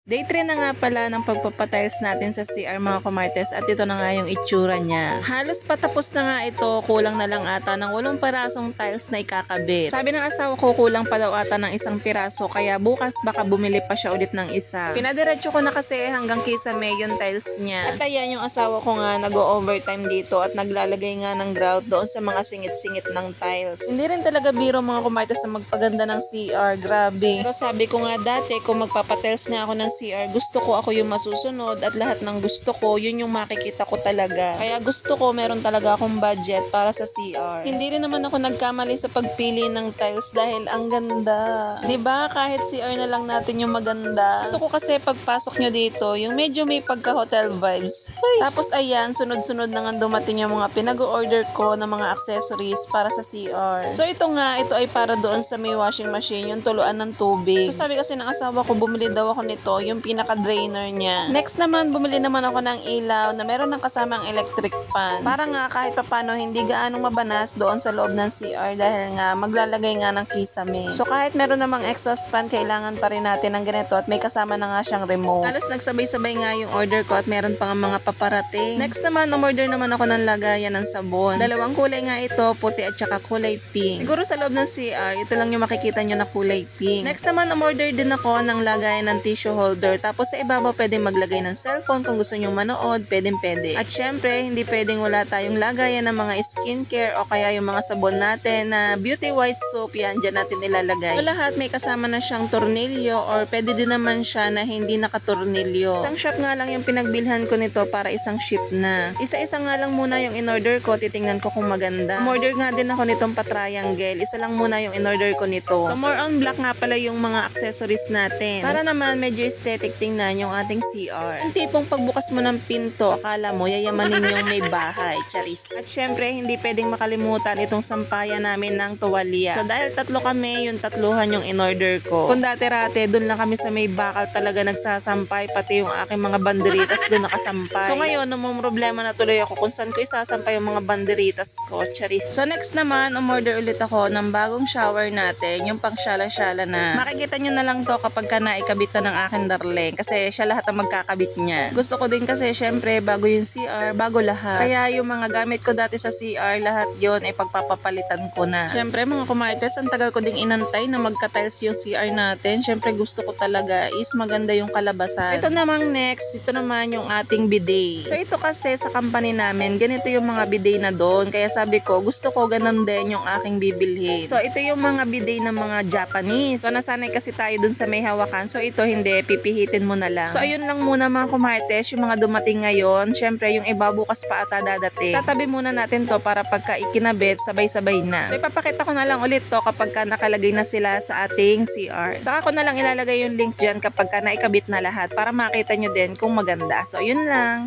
Day 3 na nga pala ng pagpapatiles natin sa CR mga kumartes at ito na nga yung itsura niya. Halos patapos na nga ito, kulang na lang ata ng 8 parasong tiles na ikakabit. Sabi ng asawa ko kulang pa daw ata ng 1 piraso kaya bukas baka bumili pa siya ulit ng isa. Pinadiretso ko na kasi hanggang kisame yung tiles niya. At ayan yung asawa ko nga nag-overtime dito at naglalagay nga ng grout doon sa mga singit-singit ng tiles. Hindi rin talaga biro mga kumartes na magpaganda ng CR, grabe. Pero sabi ko nga dati kung magpapatiles nga ako ng CR, gusto ko ako yung masusunod at lahat ng gusto ko, yun yung makikita ko talaga. Kaya gusto ko meron talaga akong budget para sa CR. Hindi rin naman ako nagkamali sa pagpili ng tiles dahil ang ganda. 'Di ba? Kahit CR na lang natin yung maganda. Gusto ko kasi pagpasok nyo dito, yung medyo may pagka-hotel vibes. Tapos ayan, sunod-sunod na nga dumating yung mga pinag-order ko ng mga accessories para sa CR. So ito nga, ito ay para doon sa may washing machine, yung tuluan ng tubig. So sabi kasi ng asawa ko, bumili daw ako nito, yung pinaka-drainer niya. Next naman, bumili naman ako ng ilaw na meron ng kasamang electric fan. Para nga kahit papano hindi gaanong mabanas doon sa loob ng CR dahil nga maglalagay nga ng kisame. So kahit meron namang exhaust fan, kailangan pa rin natin ng ganito at may kasama na nga siyang remote. Halos nagsabay-sabay nga yung order ko at meron pa nga mga paparating. Next naman, umorder naman ako ng lagayan ng sabon. Dalawang kulay nga ito, puti at saka kulay pink. Siguro sa loob ng CR, ito lang yung makikita nyo na kulay pink. Next naman, umorder din ako ng lagayan ng tissue holder. Tapos sa ibabaw pwede maglagay ng cellphone kung gusto nyo manood, pwede. At syempre, hindi pwedeng wala tayong lagayan ng mga skincare o kaya yung mga sabon natin na beauty white soap, yan, dyan natin ilalagay. So lahat may kasama na siyang tornilyo or pwede din naman siya na hindi nakatornilyo. Isang shop nga lang yung pinagbilhan ko nito para isang ship na. Isa-isa nga lang muna yung in-order ko, titingnan ko kung maganda. Umorder nga din ako nitong pa-triangle. Isa lang muna yung in-order ko nito. So more on black nga pala yung mga accessories natin. Para naman medyo aesthetic tingnan yung ating CR. Yung tipong pagbukas mo ng pinto, akala mo yayamanin yung may bahay. Charis. At syempre, hindi pwedeng makalimutan itong sampayan namin ng tuwalya. So dahil tatlo kami, yung tatluhan yung in-order ko. Kung dati-rate, dun lang kami sa may bakal talaga nagsasampay, pati yung aking mga banderitas dun nakasampay. So ngayon, problema na tuloy ako kung saan ko isasampay yung mga banderitas ko. Charis. So next naman, umorder ulit ako ng bagong shower natin, yung pang syala-syala na. Makikita nyo na lang to kapag ka naikabit na ng akin darling, kasi siya lahat ang magkakabit niya. Gusto ko din kasi syempre bago yung CR, bago lahat. Kaya yung mga gamit ko dati sa CR, lahat yon ay pagpapapalitan ko na. Syempre mga kumartes, ang tagal ko ding inantay na magka-tiles yung CR natin. Syempre gusto ko talaga is maganda yung kalabasan. Ito namang next, ito naman yung ating bidet. So ito kasi sa company namin, ganito yung mga bidet na doon. Kaya sabi ko, gusto ko ganun din yung aking bibilhin. So ito yung mga bidet ng mga Japanese. So nasanay kasi tayo dun sa may hawakan. So ito hindi, pipihitin mo na lang. So ayun lang muna mga kumartes, yung mga dumating ngayon. Syempre yung iba bukas pa ata dadating. Tatabi muna natin to para pagka ikinabit, sabay-sabay na. So ipapakita ko na lang ulit to kapag ka nakalagay na sila sa ating CR. Saka ko na lang ilalagay yung link dyan kapag ka naikabit na lahat para makita nyo din kung maganda. So yun lang.